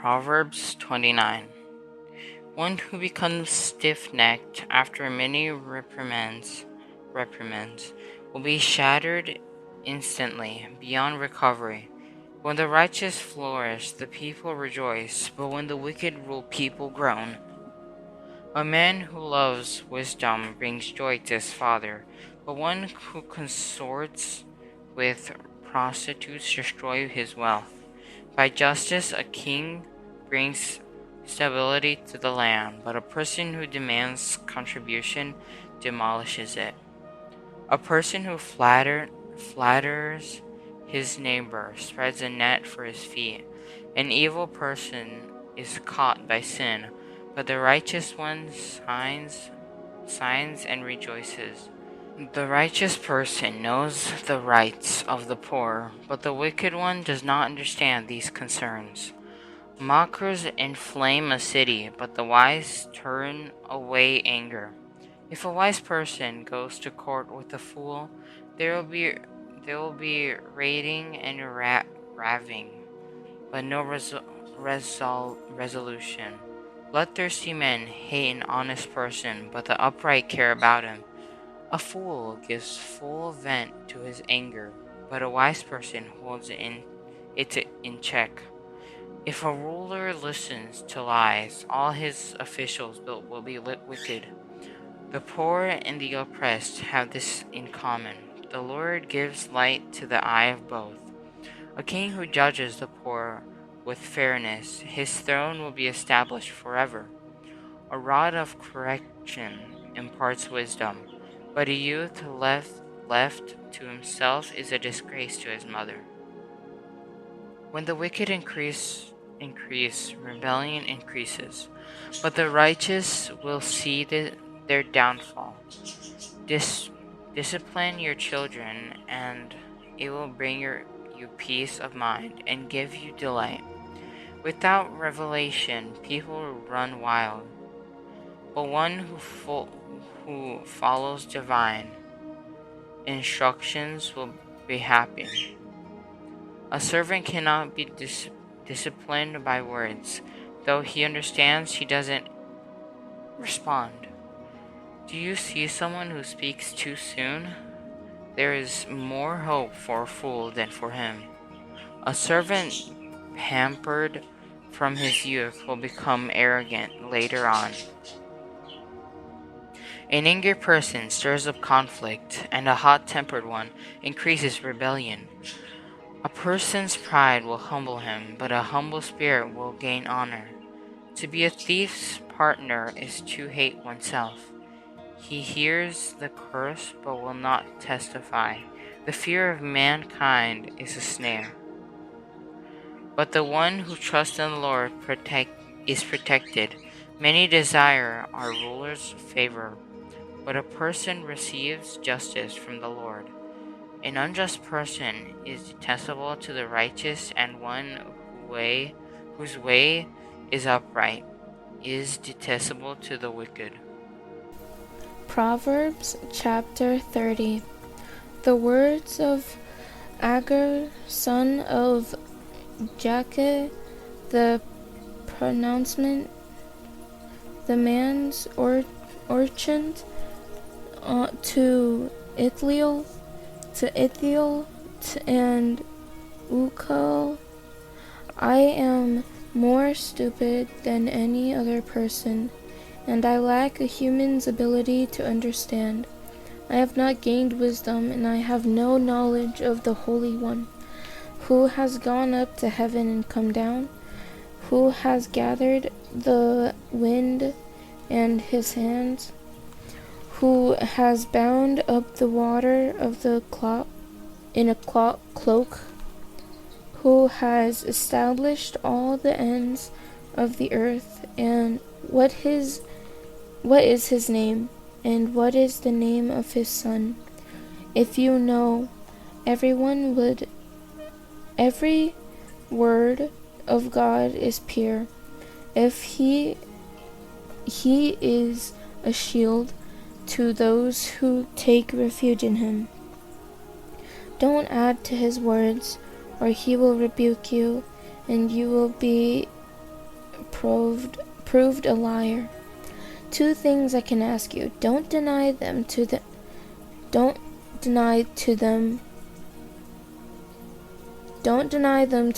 Proverbs 29. One who becomes stiff-necked after many reprimands will be shattered instantly, beyond recovery. When the righteous flourish, the people rejoice, but when the wicked rule, people groan. A man who loves wisdom brings joy to his father, but one who consorts with prostitutes destroys his wealth. By justice, a king brings stability to the land, but a person who demands contribution demolishes it. A person who flatters his neighbor spreads a net for his feet. An evil person is caught by sin, but the righteous one signs and rejoices. The righteous person knows the rights of the poor, but the wicked one does not understand these concerns. Mockers inflame a city, but the wise turn away anger. If a wise person goes to court with a fool, there will be raiding and raving, but no resolution. Bloodthirsty men hate an honest person, but the upright care about him. A fool gives full vent to his anger, but a wise person holds it in check. If a ruler listens to lies, all his officials will be wicked. The poor and the oppressed have this in common. The Lord gives light to the eye of both. A king who judges the poor with fairness, his throne will be established forever. A rod of correction imparts wisdom, but a youth left to himself is a disgrace to his mother. When the wicked increase, rebellion increases, but the righteous will see their downfall. Discipline your children, and it will bring you peace of mind and give you delight. Without revelation, people run wild, but one who follows divine instructions will be happy. A servant cannot be disciplined by words. Though he understands, he doesn't respond. Do you see someone who speaks too soon? There is more hope for a fool than for him. A servant pampered from his youth will become arrogant later on. An angry person stirs up conflict, and a hot-tempered one increases rebellion. A person's pride will humble him, but a humble spirit will gain honor. To be a thief's partner is to hate oneself. He hears the curse but will not testify. The fear of mankind is a snare. But the one who trusts in the Lord is protected. Many desire our ruler's favor, but a person receives justice from the Lord. An unjust person is detestable to the righteous, and one whose way is upright is detestable to the wicked. Proverbs chapter 30. The words of Agur, son of Jakeh, the pronouncement, the man's orchard, to Ithiel, and Ukal. I am more stupid than any other person, and I lack a human's ability to understand. I have not gained wisdom, and I have no knowledge of the Holy One. Who has gone up to heaven and come down? Who has gathered the wind in his hands? Who has bound up the water of the in a cloak? Who has established all the ends of the earth? And what is his name? And what is the name of his son? If you know, every word of God is pure. If he is a shield to those who take refuge in him. Don't add to his words, or he will rebuke you, and you will be proved a liar. Two things I can ask you. Don't deny them to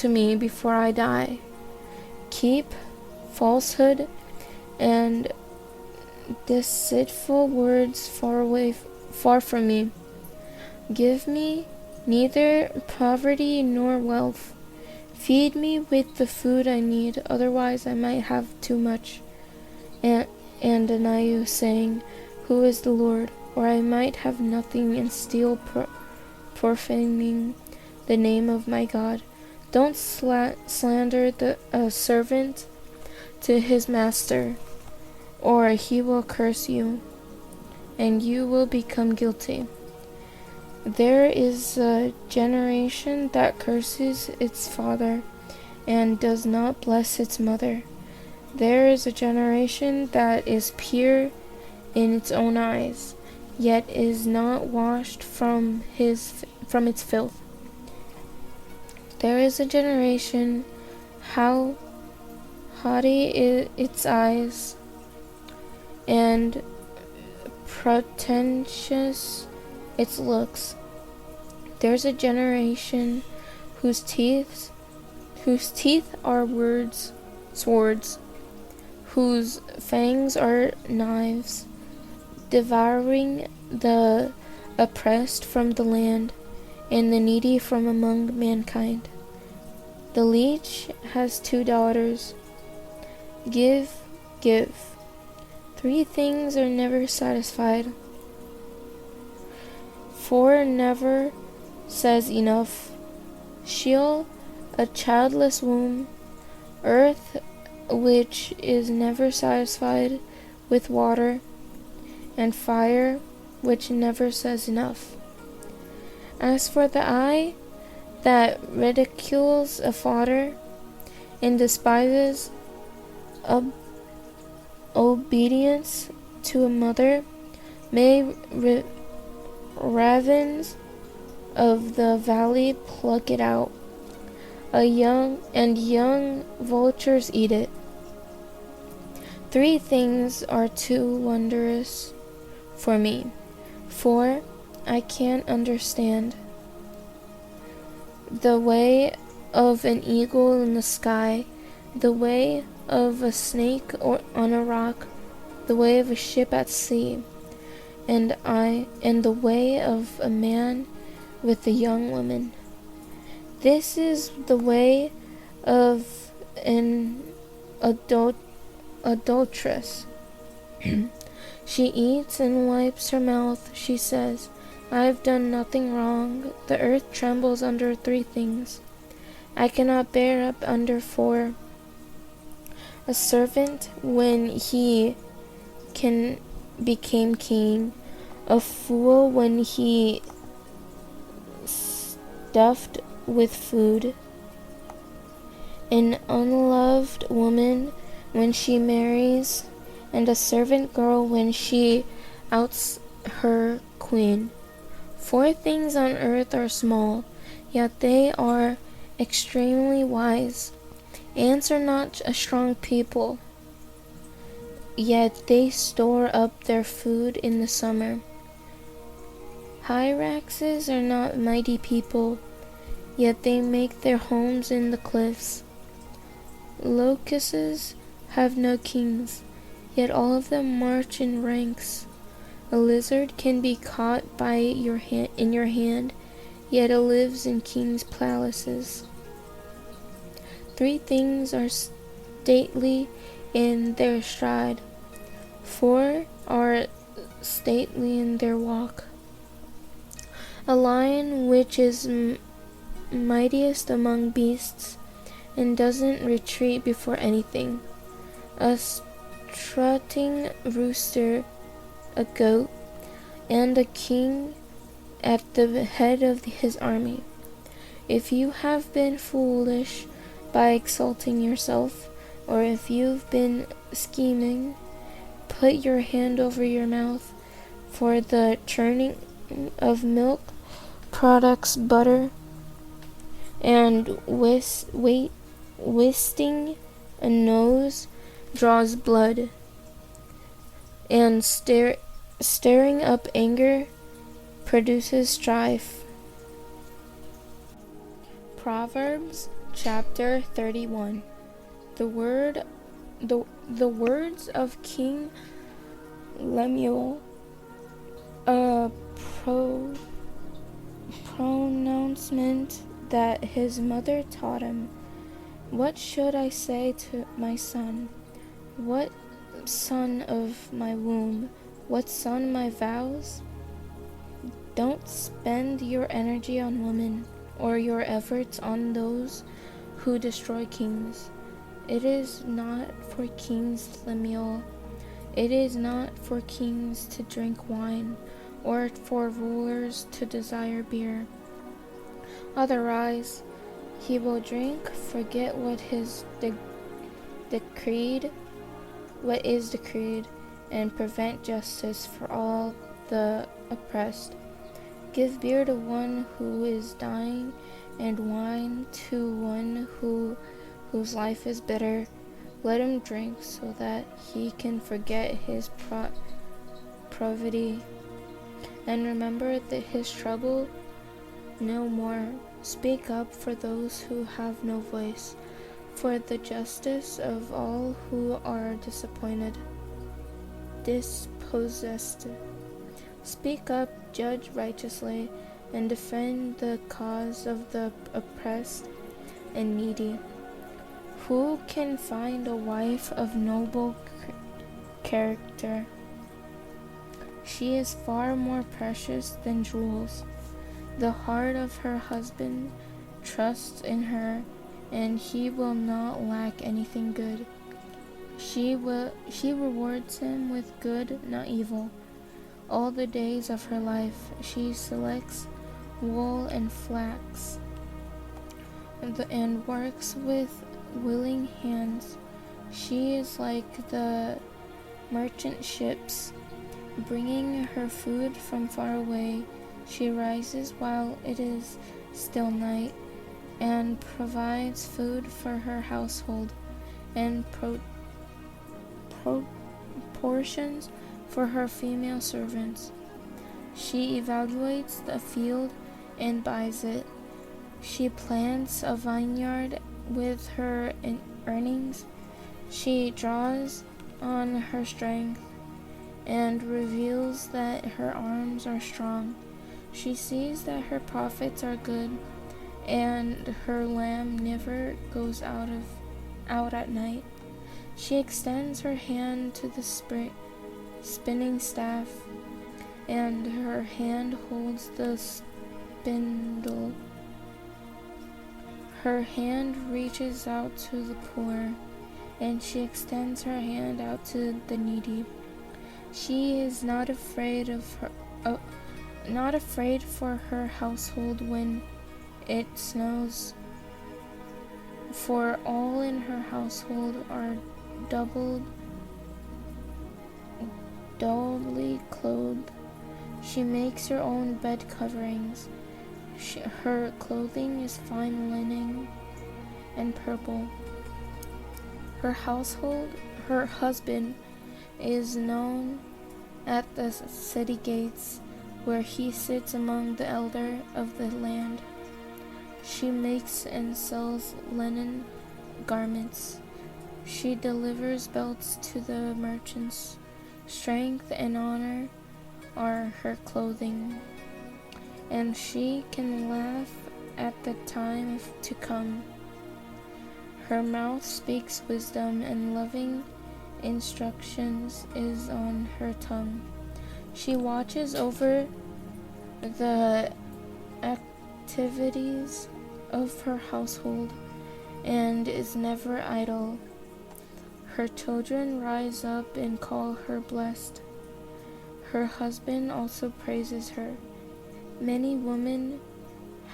me before I die. Keep falsehood and deceitful words far from me. Give me neither poverty nor wealth. Feed me with the food I need, otherwise I might have too much and deny you, saying, Who is the Lord? Or I might have nothing and still profaning the name of my God. Don't slander a servant to his master, or he will curse you, and you will become guilty. There is a generation that curses its father and does not bless its mother. There is a generation that is pure in its own eyes, yet is not washed from its filth. There is a generation how haughty its eyes and pretentious its looks. There's a generation whose teeth are swords, whose fangs are knives, devouring the oppressed from the land and the needy from among mankind. The leech has 2 daughters. Give. 3 things are never satisfied. 4 never says enough. Sheol, a childless womb. Earth, which is never satisfied with water. And fire, which never says enough. As for the eye that ridicules a father and despises obedience to a mother, may ravens of the valley pluck it out, young vultures eat it. 3 things are too wondrous for me, 4 I can't understand. The way of an eagle in the sky, the way of a snake on a rock, the way of a ship at sea, and the way of a man with a young woman. This is the way of an adulteress. She eats and wipes her mouth. She says, I have done nothing wrong. The earth trembles under 3 things. I cannot bear up under 4. A servant when he became king, a fool when he stuffed with food, an unloved woman when she marries, and a servant girl when she outs her queen. 4 things on earth are small, yet they are extremely wise. Ants are not a strong people, yet they store up their food in the summer. Hyraxes are not mighty people, yet they make their homes in the cliffs. Locusts have no kings, yet all of them march in ranks. A lizard can be caught in your hand, yet it lives in kings' palaces. 3 things are stately in their stride, 4 are stately in their walk. A lion which is mightiest among beasts, and doesn't retreat before anything. A strutting rooster, a goat, and a king at the head of his army. If you have been foolish by exalting yourself, or if you've been scheming, put your hand over your mouth, for the churning of milk products butter, and whisting A nose draws blood, and stirring up anger produces strife. Proverbs chapter 31. The words of King Lemuel, a pronouncement that his mother taught him. What should I say to my son? What son of my womb? What son my vows? Don't spend your energy on women, or your efforts on those who destroy kings. It is not for kings, Lemuel. It is not for kings to drink wine, or for rulers to desire beer. Otherwise, he will drink, forget what is decreed, and prevent justice for all the oppressed. Give beer to one who is dying, and wine to one whose life is bitter. Let him drink so that he can forget his poverty and remember that his trouble no more. Speak up for those who have no voice, for the justice of all who are dispossessed. Speak up, judge righteously, and defend the cause of the oppressed and needy. Who can find a wife of noble character? She is far more precious than jewels. The heart of her husband trusts in her, and he will not lack anything good. She rewards him with good, not evil. All the days of her life she selects wool and flax, and works with willing hands. She is like the merchant ships, bringing her food from far away. She rises while it is still night, and provides food for her household, and portions for her female servants. She evaluates the field and buys it. She plants a vineyard with her earnings. She draws on her strength and reveals that her arms are strong. She sees that her profits are good, and her lamb never goes out at night. She extends her hand to the spinning staff, and her hand holds the spindle. Her hand reaches out to the poor, and she extends her hand out to the needy. She is not afraid for her household when it snows, for all in her household are duly clothed. She makes her own bed coverings. Her clothing is fine linen and purple. Her husband is known at the city gates, where he sits among the elder of the land. She makes and sells linen garments. She delivers belts to the merchants. Strength and honor are her clothing, and she can laugh at the time to come. Her mouth speaks wisdom, and loving instructions is on her tongue. She watches over the activities of her household and is never idle. Her children rise up and call her blessed. Her husband also praises her. Many women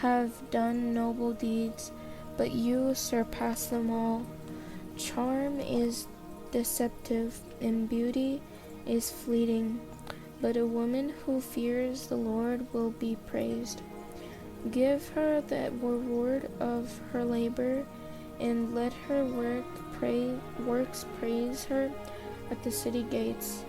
have done noble deeds, but you surpass them all. Charm is deceptive, and beauty is fleeting, but a woman who fears the Lord will be praised. Give her the reward of her labor, and let her work works praise her at the city gates.